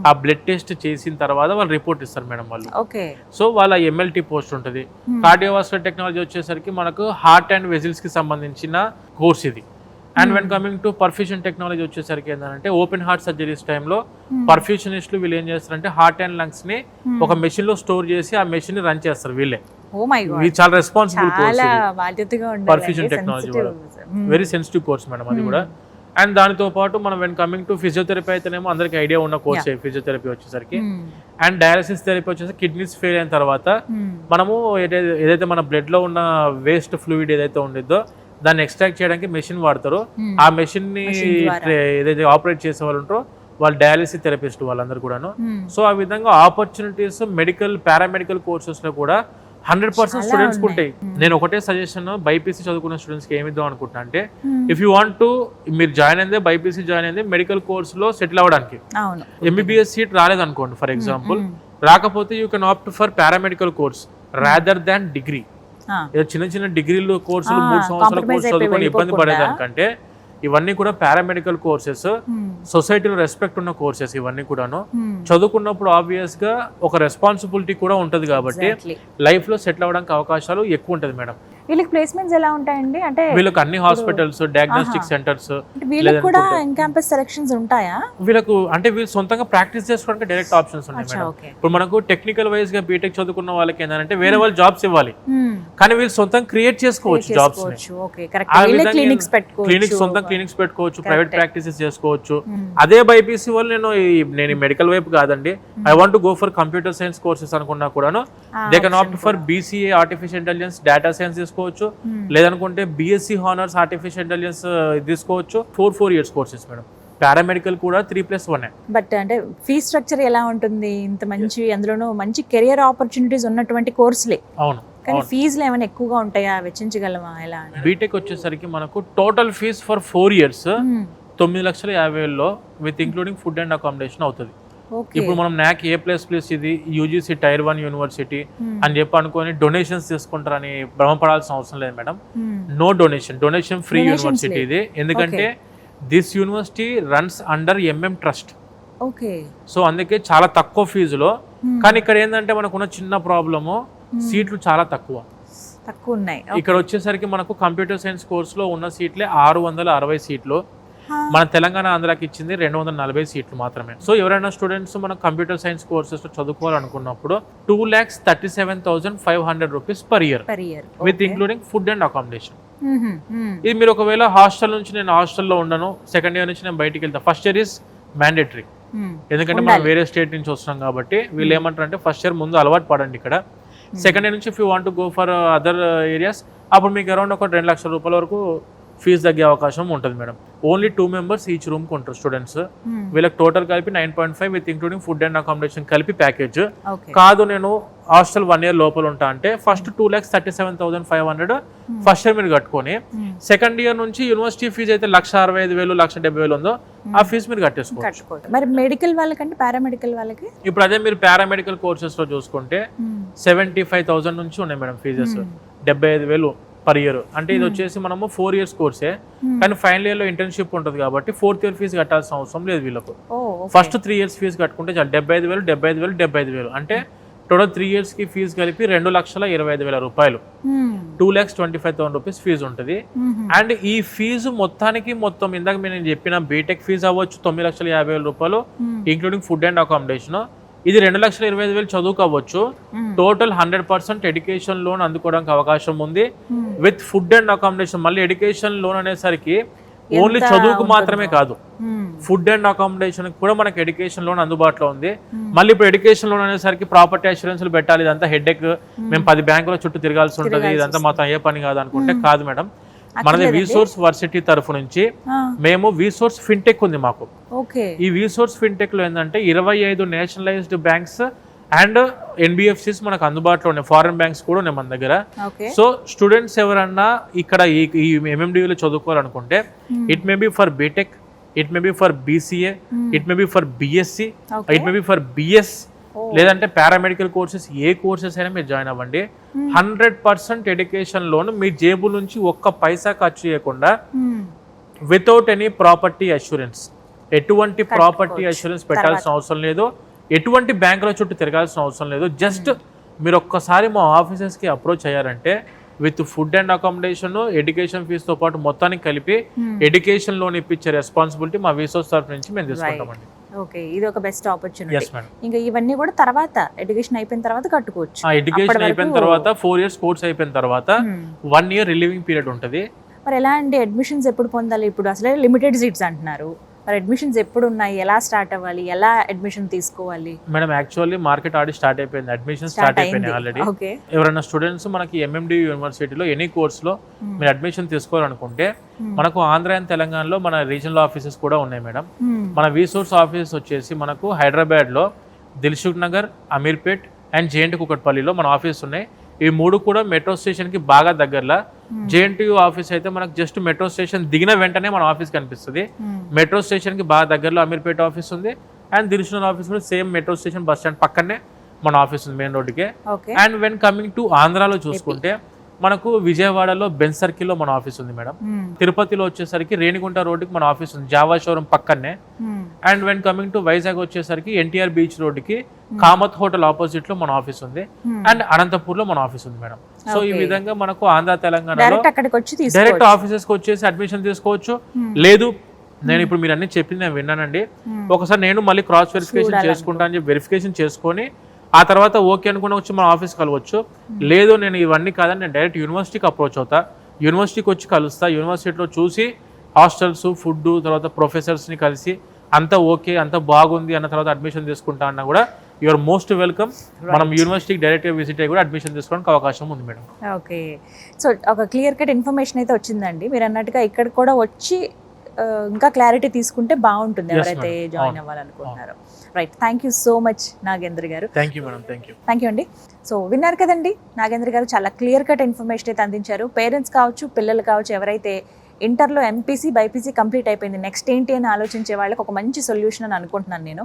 ఆ బ్లడ్ టెస్ట్ చేసిన తర్వాత వాళ్ళు రిపోర్ట్ ఇస్తారు మేడం వాళ్ళు. సో వాళ్ళ MLT పోస్ట్ ఉంటుంది. కార్డియోవాస్కులర్ టెక్నాలజీ వచ్చేసరికి మనకు హార్ట్ అండ్ వెజిల్స్ కి సంబంధించిన కోర్స్ ఇది. And when coming to perfusion technology వచ్చేసరికి ఏంటంటే ఓపెన్ హార్ట్ సర్జరీస్ టైంలో పర్ఫ్యూషనిస్టులు వీళ్ళు ఏం చేస్తారంటే హార్ట్ అండ్ లంగ్స్ ని ఒక మెషిన్ లో స్టోర్ చేసి ఆ మెషిన్ ని రన్ చేస్తారు వీళ్ళే. ఇది చాలా రెస్పాన్సిబుల్ కోర్స్ పర్ఫ్యూషన్ టెక్నాలజీ కూడా వెరీ సెన్సిటివ్ కోర్స్ మేడం అది కూడా. అండ్ దానితో పాటు మనం వెన్ కమింగ్ టు ఫిజియోథెరపీ అయితేనేమో అందరికి ఐడియా ఉన్న కోర్స్ ఫిజియోథెరపీ వచ్చేసరికి. అండ్ డయాలసిస్ థెరపీ వచ్చేసరికి కిడ్నీస్ ఫెయిల్ అయిన తర్వాత మనము ఏదైతే మన బ్లడ్ లో ఉన్న వేస్ట్ ఫ్లూయిడ్ ఏదైతే ఉండిద్దో దాన్ని ఎక్స్ట్రాక్ట్ చేయడానికి మెషిన్ వాడతారు. ఆ మెషిన్ ని ఏదైతే ఆపరేట్ చేసే వాళ్ళు ఉంటారో వాళ్ళు డయాలసిస్ థెరపిస్ట్ వాళ్ళందరూ కూడాను. సో ఆ విధంగా ఆపర్చునిటీస్ మెడికల్ పారామెడికల్ కోర్సెస్ లో కూడా 100% స్టూడెంట్స్ ఉంటాయి. నేను ఒకటే సజెషన్ బైపీసీ చదువుకున్న స్టూడెంట్స్ కి ఏమిద్దాం అనుకుంటున్నా అంటే ఇఫ్ యూ వాంట్ టు మీరు జాయిన్ అయిందే బైపీసీ జాయిన్ అయిందే మెడికల్ కోర్స్ లో సెటిల్ అవ్వడానికి MBBS సీట్ రాలేదనుకోండి ఫర్ ఎగ్జాంపుల్, రాకపోతే you can opt for paramedical course rather than degree. చిన్న డిగ్రీలు కోర్సులు 3 సంవత్సరాల కోర్సు చదువుకొని ఇబ్బంది పడేదానికంటే ఇవన్నీ కూడా పారామెడికల్ కోర్సెస్, సొసైటీలో రెస్పెక్ట్ ఉన్న కోర్సెస్ ఇవన్నీ కూడాను. చదువుకున్నప్పుడు ఆబ్వియస్ గా ఒక రెస్పాన్సిబిలిటీ కూడా ఉంటది కాబట్టి లైఫ్ లో సెటిల్ అవ్వడానికి అవకాశాలు ఎక్కువ ఉంటది మేడం. వీళ్ళకి ప్లేస్మెంట్స్ ఎలా ఉంటాయండి? అంటే వీళ్ళకి అన్ని హాస్పిటల్స్, డయాగ్నోస్టిక్ సెంటర్స్, వీళ్ళకి కూడా ఇన్ క్యాంపస్ సెలక్షన్స్ ఉంటాయా? వీళ్ళకు అంటే వీళ్ళు సొంతంగా ప్రాక్టీస్ చేసుకోవడానికి డైరెక్ట్ ఆప్షన్స్ ఉన్నాయి మేడం. ఓకే. ఇప్పుడు మనకు టెక్నికల్ వైజ్ గా బీటెక్ చదువుకున్న వాళ్ళకి ఏంటంటే వేరే వాళ్ళు జాబ్స్ ఇవ్వాలి, కానీ వీళ్ళు సొంతంగా క్రియేట్ చేసుకోవచ్చు జాబ్స్. Okay, correct. వీళ్ళే క్లినిక్స్ పెట్టుకోవచ్చు, క్లినిక్స్ సొంతం క్లినిక్స్ పెట్టుకోవచ్చు, ప్రైవేట్ ప్రాక్టీసెస్ చేసుకోవచ్చు. అదే బైపీసీ వాళ్ళు నేను మెడికల్ వైపు కాదండి, I want to go for computer science courses అనుకున్నా కూడాను they can opt for BCA artificial intelligence, data science తీసుకోవచ్చు, లేదనుకుంటే బీఎస్సీ హానర్స్ ఆర్టిఫిషియల్ ఇంటెలిజెన్స్ తీసుకోవచ్చు. 4 years కోర్సెస్ మేడం. పారామెడికల్ కూడా 3+1. బట్ అంటే ఫీ స్ట్రక్చర్ ఎలా ఉంటుంది? ఇంత మంచి, అందులోనూ మంచి కెరియర్ ఆపర్చునిటీస్ ఉన్నటువంటి కోర్సులే. అవును, కానీ ఫీజులు ఏమైనా ఎక్కువగా ఉంటాయా? వెచ్చించగలమా? ఎలా? బీటెక్ వచ్చేసరికి మనకు total fees for 4 years 9,50,000 with including food and accommodation అవుతుంది. ఇప్పుడు మనం NAC A++ ఇది UGC Tier 1 యూనివర్సిటీ అని చెప్పి అనుకొని డొనేషన్స్ తీసుకుంటారని భ్రమపడాల్సిన అవసరం లేదు madam. No donation free university ఇది. ఎందుకంటే this university runs under trust. Okay. So అందుకే చాలా తక్కువ ఫీజులో. కానీ ఇక్కడ ఏంటంటే మనకున్న చిన్న ప్రాబ్లము, సీట్లు చాలా తక్కువ ఉన్నాయి. ఇక్కడ వచ్చేసరికి మనకు కంప్యూటర్ సైన్స్ కోర్సులో ఉన్న సీట్లే 660 సీట్లు. మన తెలంగాణ ఆంధ్రాకి ఇచ్చింది 240 సీట్లు మాత్రమే. సో ఎవరైనా స్టూడెంట్స్ మన కంప్యూటర్ సైన్స్ కోర్సెస్ చదువుకోవాలనుకున్నప్పుడు 2,37,500 rupees per year with including food and accommodation. ఇది మీరు ఒకవేళ హాస్టల్ నుంచి, నేను హాస్టల్లో ఉండను, సెకండ్ ఇయర్ నుంచి నేను బయటికి వెళ్తాను, ఫస్ట్ ఇయర్ ఇస్ మ్యాండేటరీ. ఎందుకంటే మనం వేరే స్టేట్ నుంచి వస్తున్నాం కాబట్టి వీళ్ళు ఏమంటారు అంటే ఫస్ట్ ఇయర్ ముందు అలవాటు పడండి ఇక్కడ. సెకండ్ ఇయర్ నుంచి if you want go for other areas అప్పుడు మీకు అరౌండ్ ఒక 2 లక్షల రూపాయల వరకు ఫీజు తగ్గే అవకాశం ఉంటుంది madam. Only 2 members each room కొంటారు స్టూడెంట్స్. వీళ్ళకి టోటల్ కలిపి 9.5 with including food and accommodation కలిపి ప్యాకేజ్. కాదు నేను హాస్టల్ 1 year లోపల ఉంటా అంటే ఫస్ట్ 2,37,500 ఫస్ట్ ఇయర్ మీరు కట్టుకొని, సెకండ్ ఇయర్ నుంచి యూనివర్సిటీ ఫీజు అయితే 1,65,000 1,70,000 ఉందో ఆ ఫీజు మీరు కట్టేసుకోవచ్చు. మరి మెడికల్ వాళ్ళకంటే పారామెడికల్ వాళ్ళకి ఇప్పుడు అదే మీరు పారామెడికల్ కోర్సెస్ లో చూసుకుంటే 75,000 నుంచి ఉన్నాయి మేడం ఫీజెస్, 75,000 పర్ ఇయర్. అంటే ఇది వచ్చేసి మనము 4 years కోర్సే, కానీ ఫైనల్ ఇయర్ లో ఇంటర్న్షిప్ ఉంటుంది కాబట్టి 4th year ఫీజు కట్టాల్సిన అవసరం లేదు వీళ్ళకు. ఫస్ట్ 3 years ఫీజు కట్టుకుంటే చాలు, 75,000 అంటే టోటల్ 3 years కి ఫీజు కలిపి 2,25,000 రూపాయలు, 2,25,000 రూపీస్ ఫీజు ఉంటుంది. అండ్ ఈ ఫీజు మొత్తం ఇందాక నేను చెప్పిన బీటెక్ ఫీజు అవ్వచ్చు 9,50,000 రూపాయలు ఇంక్లూడింగ్ ఫుడ్ అండ్ అకామిడేషన్, ఇది 2,25,000 చదువుకు అవ్వచ్చు. టోటల్ 100% ఎడ్యుకేషన్ లోన్ అందుకోవడానికి అవకాశం ఉంది విత్ ఫుడ్ అండ్ అకామిడేషన్. మళ్ళీ ఎడ్యుకేషన్ లోన్ అనేసరికి ఓన్లీ చదువుకు మాత్రమే కాదు, ఫుడ్ అండ్ అకామిడేషన్ కూడా మనకి ఎడ్యుకేషన్ లోన్ అందుబాటులో ఉంది. మళ్ళీ ఇప్పుడు ఎడ్యుకేషన్ లోన్ అనేసరికి ప్రాపర్టీ అష్యూరెన్స్లు పెట్టాలి, ఇదంతా హెడ్ఏక్, మేము 10 బ్యాంకుల చుట్టూ తిరగాల్సి ఉంటుంది, ఇదంతా మాత్రం ఏ పని కాదు అనుకుంటే కాదు మేడం. మనది విసోర్స్ వర్సిటీ తరఫు నుంచి మేము విసోర్స్ ఫిన్టెక్ ఉంది మాకు. ఈ విసోర్స్ ఫిన్టెక్ లో ఏంటంటే 25 నేషనలైజ్డ్ బ్యాంక్స్ అండ్ NBFCs మనకు అందుబాటులో ఉన్నాయి, ఫారెన్ బ్యాంక్స్ కూడా ఉన్నాయి మన దగ్గర. సో స్టూడెంట్స్ ఎవరన్నా ఇక్కడ ఈ MMDUలో చదువుకోవాలనుకుంటే it may be for B Tech, it may be for BCA, it may be for BSc, it may be for BS, లేదంటే పారామెడికల్ కోర్సెస్, ఏ కోర్సెస్ అయినా మీరు జాయిన్ అవ్వండి. 100% ఎడ్యుకేషన్ లోన్ మీ జేబు నుంచి ఒక్క పైసా ఖర్చు చేయకుండా వితౌట్ ఎనీ ప్రాపర్టీ అష్యూరెన్స్. ఎటువంటి ప్రాపర్టీ అష్యూరెన్స్ పెట్టాల్సిన అవసరం లేదు, ఎటువంటి బ్యాంకుల చుట్టూ తిరగాల్సిన అవసరం లేదు. జస్ట్ మీరు ఒక్కసారి మా ఆఫీసెస్కి అప్రోచ్ అయ్యారంటే with food and accommodation, education ఫీజుతో పాటు మొత్తానికి కలిపి ఎడ్యుకేషన్ లోన్ ఇప్పించే రెస్పాన్సిబిలిటీ మా విసోర్స్ తరఫు నుంచి మేము తీసుకుంటామండి. ఓకే, ఇది ఒక బెస్ట్ ఆపర్చునిటీ. ఇంకా ఇవన్నీ కూడా తర్వాత ఎడ్యుకేషన్ అయిపోయిన తర్వాత కట్టుకోవచ్చు. ఎడ్యుకేషన్ అయిపోయిన తర్వాత 4 years కోర్స్ అయిపోయిన తర్వాత 1 year రిలీవింగ్ పీరియడ్ ఉంటుంది. మరి ఎలా అండి అడ్మిషన్స్ ఎప్పుడు పొందాలి? ఇప్పుడు అసలే లిమిటెడ్ సీట్స్ అంటున్నారు, మరి అడ్మిషన్స్ ఎప్పుడు ఉన్నాయి, ఎలా స్టార్ట్ అవ్వాలి, ఎలా అడ్మిషన్ తీసుకోవాలి? Madam actually market already start అయిపోయింది, అడ్మిషన్ స్టార్ట్ అయిపోయినాయి ఆల్రెడీ. ఎవరైనా స్టూడెంట్స్ మనకి MMDU యూనివర్సిటీలో ఎనీ కోర్సులో మీరు అడ్మిషన్ తీసుకోవాలనుకుంటే మనకు ఆంధ్ర అండ్ తెలంగాణలో మన రీజనల్ ఆఫీసెస్ కూడా ఉన్నాయి మేడం. మన విసోర్స్ ఆఫీసెస్ వచ్చేసి మనకు హైదరాబాద్ లో దిల్సుఖ్ నగర్, అమీర్పేట్ అండ్ JNT కుకట్పల్లిలో మన ఆఫీస్ ఉన్నాయి. ఈ 3 కూడా మెట్రో స్టేషన్ కి బాగా దగ్గరలో. JNTU ఆఫీస్ అయితే మనకు జస్ట్ మెట్రో స్టేషన్ దిగిన వెంటనే మన ఆఫీస్ కనిపిస్తుంది. మెట్రో స్టేషన్ కి బాగా దగ్గరలో అమీర్పేట ఆఫీస్ ఉంది. అండ్ దిల్సుఖ్ నగర్ ఆఫీస్ కూడా same metro station bus stand పక్కనే మన ఆఫీస్ ఉంది, మెయిన్ రోడ్డుకే. అండ్ వెన్ కమింగ్ టు ఆంధ్రాలో చూసుకుంటే మనకు విజయవాడలో బెన్ సర్కిల్లో మన ఆఫీస్ ఉంది మేడం. తిరుపతిలో వచ్చేసరికి రేణిగుంట రోడ్డుకి మన ఆఫీస్ ఉంది, జావా షోరూమ్ పక్కనే. And when coming to Vizag వచ్చేసరికి ఎన్టీఆర్ బీచ్ రోడ్డుకి కామత్ హోటల్ ఆపోజిట్ లో మన ఆఫీస్ ఉంది. అండ్ అనంతపూర్ లో మన ఆఫీస్ ఉంది మేడం. సో ఈ విధంగా మనకు ఆంధ్ర తెలంగాణలో డైరెక్ట్ ఆఫీసెస్ కి వచ్చేసి అడ్మిషన్ తీసుకోవచ్చు. లేదు నేను ఇప్పుడు మీరు అన్ని చెప్పింది నేను విన్నానండి, ఒకసారి నేను మళ్ళీ క్రాస్ వెరిఫికేషన్ చేసుకుంటా అని చెప్పి వెరిఫికేషన్ చేసుకొని ఆ తర్వాత ఓకే అనుకుని వచ్చి మన ఆఫీస్ కలవచ్చు. లేదు నేను ఇవన్నీ కాదని నేను డైరెక్ట్ యూనివర్సిటీకి అప్రోచ్ అవుతా, యూనివర్సిటీకి వచ్చి కలుస్తా, యూనివర్సిటీలో చూసి హాస్టల్స్, ఫుడ్, తర్వాత ప్రొఫెసర్స్ని కలిసి అంతా ఓకే అంతా బాగుంది అన్న తర్వాత అడ్మిషన్ తీసుకుంటా అన్నా కూడా యూఆర్ మోస్ట్ వెల్కమ్. మనం యూనివర్సిటీకి డైరెక్ట్గా విజిట్ అయ్యి కూడా అడ్మిషన్ తీసుకోవడానికి అవకాశం ఉంది మేడం. ఓకే, సో ఒక క్లియర్ కట్ ఇన్ఫర్మేషన్ అయితే వచ్చిందండి. మీరు అన్నట్టుగా ఇక్కడ కూడా వచ్చి ఇంకా క్లారిటీ తీసుకుంటే బాగుంటుంది ఎవరైతే జాయిన్ అవ్వాలనుకుంటున్నారో. Right, thank you so much Nagendra garu. Thank you madam. Thank you అండి. సో విన్నారు కదండి, నాగేంద్ర గారు చాలా క్లియర్ కట్ ఇన్ఫర్మేషన్ అయితే అందించారు. పేరెంట్స్ కావచ్చు, పిల్లలు కావచ్చు, ఎవరైతే ఇంటర్లో ఎంపీసీ బైపీసీ కంప్లీట్ అయిపోయింది, నెక్స్ట్ ఏంటి అని ఆలోచించే వాళ్ళకి ఒక మంచి సొల్యూషన్ అని అనుకుంటున్నాను నేను.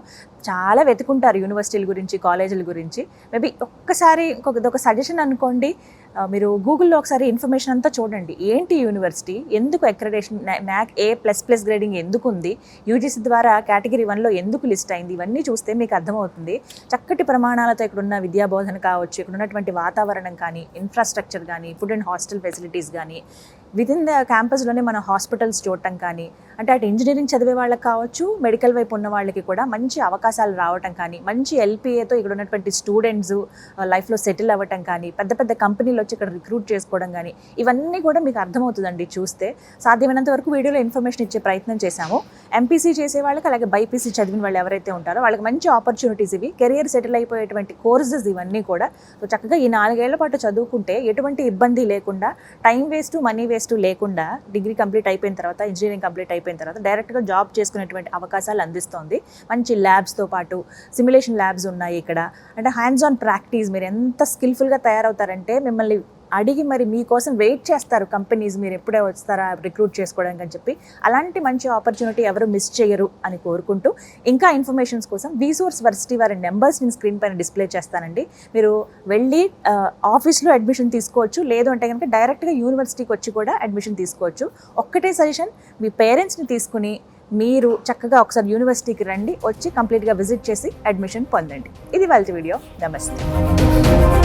చాలా వెతుకుంటారు యూనివర్సిటీల గురించి, కాలేజీల గురించి. మేబీ ఒక్కసారి ఒక సజెషన్ అనుకోండి, మీరు గూగుల్లో ఒకసారి ఇన్ఫర్మేషన్ అంతా చూడండి. ఏంటి యూనివర్సిటీ, ఎందుకు అక్రెడిటేషన్, NAC A++ గ్రేడింగ్ ఎందుకు ఉంది, యూజీసీ ద్వారా కేటగిరీ 1లో ఎందుకు లిస్ట్ అయింది, ఇవన్నీ చూస్తే మీకు అర్థమవుతుంది. చక్కటి ప్రమాణాలతో ఇక్కడున్న విద్యాబోధన కావచ్చు, ఇక్కడ ఉన్నటువంటి వాతావరణం కానీ, ఇన్ఫ్రాస్ట్రక్చర్ కానీ, ఫుడ్ అండ్ హాస్టల్ ఫెసిలిటీస్ కానీ, వితిన్ ద క్యాంపస్లోనే మన హాస్పిటల్స్ చూడటం కానీ, అంటే అటు ఇంజనీరింగ్ చదివే వాళ్ళకి కావచ్చు, మెడికల్ వైపు ఉన్న వాళ్ళకి కూడా మంచి అవకాశాలు రావటం కానీ, మంచి LPAతో ఇక్కడ ఉన్నటువంటి స్టూడెంట్స్ లైఫ్లో సెటిల్ అవ్వటం కానీ, పెద్ద పెద్ద కంపెనీలు వచ్చి ఇక్కడ రిక్రూట్ చేసుకోవడం కానీ, ఇవన్నీ కూడా మీకు అర్థమవుతుందండి చూస్తే. సాధ్యమైనంత వరకు వీడియోలో ఇన్ఫర్మేషన్ ఇచ్చే ప్రయత్నం చేశాము. ఎంపీసీ చేసే వాళ్ళకి, అలాగే బైపీసీ చదివిన వాళ్ళు ఎవరైతే ఉంటారో వాళ్ళకి మంచి ఆపర్చునిటీస్ ఇవి, కెరియర్ సెటిల్ అయిపోయేటువంటి కోర్సెస్ ఇవన్నీ కూడా. సో చక్కగా ఈ 4 ఏళ్ల పాటు చదువుకుంటే ఎటువంటి ఇబ్బంది లేకుండా, టైం వేస్ట్, మనీ వేస్ట్ లేకుండా, డిగ్రీ కంప్లీట్ అయిపోయిన తర్వాత, ఇంజనీరింగ్ కంప్లీట్ అయిపోయిన తర్వాత డైరెక్ట్గా జాబ్ చేసుకునేటువంటి అవకాశాలు అందిస్తోంది. మంచి ల్యాబ్స్తో పాటు సిమ్యులేషన్ ల్యాబ్స్ ఉన్నాయి ఇక్కడ. అంటే హ్యాండ్స్ ఆన్ ప్రాక్టీస్, మీరు ఎంత స్కిల్ఫుల్గా తయారవుతారంటే మిమ్మల్ని అడిగి మరి మీకోసం వెయిట్ చేస్తారు కంపెనీస్, మీరు ఎప్పుడే వస్తారా రిక్రూట్ చేసుకోవడానికి అని చెప్పి. అలాంటి మంచి ఆపర్చునిటీ ఎవరు మిస్ చేయరు అని కోరుకుంటూ, ఇంకా ఇన్ఫర్మేషన్స్ కోసం విసోర్స్ వర్సిటీ వారి నెంబర్స్ నేను స్క్రీన్ పైన డిస్ప్లే చేస్తానండి. మీరు వెళ్ళి ఆఫీస్లో అడ్మిషన్ తీసుకోవచ్చు, లేదు అంటే కనుక డైరెక్ట్గా యూనివర్సిటీకి వచ్చి కూడా అడ్మిషన్ తీసుకోవచ్చు. ఒక్కటే సజెషన్, మీ పేరెంట్స్ని తీసుకుని మీరు చక్కగా ఒకసారి యూనివర్సిటీకి రండి, వచ్చి కంప్లీట్గా విజిట్ చేసి అడ్మిషన్ పొందండి. ఇది వాళ్ళ వీడియో. నమస్తే.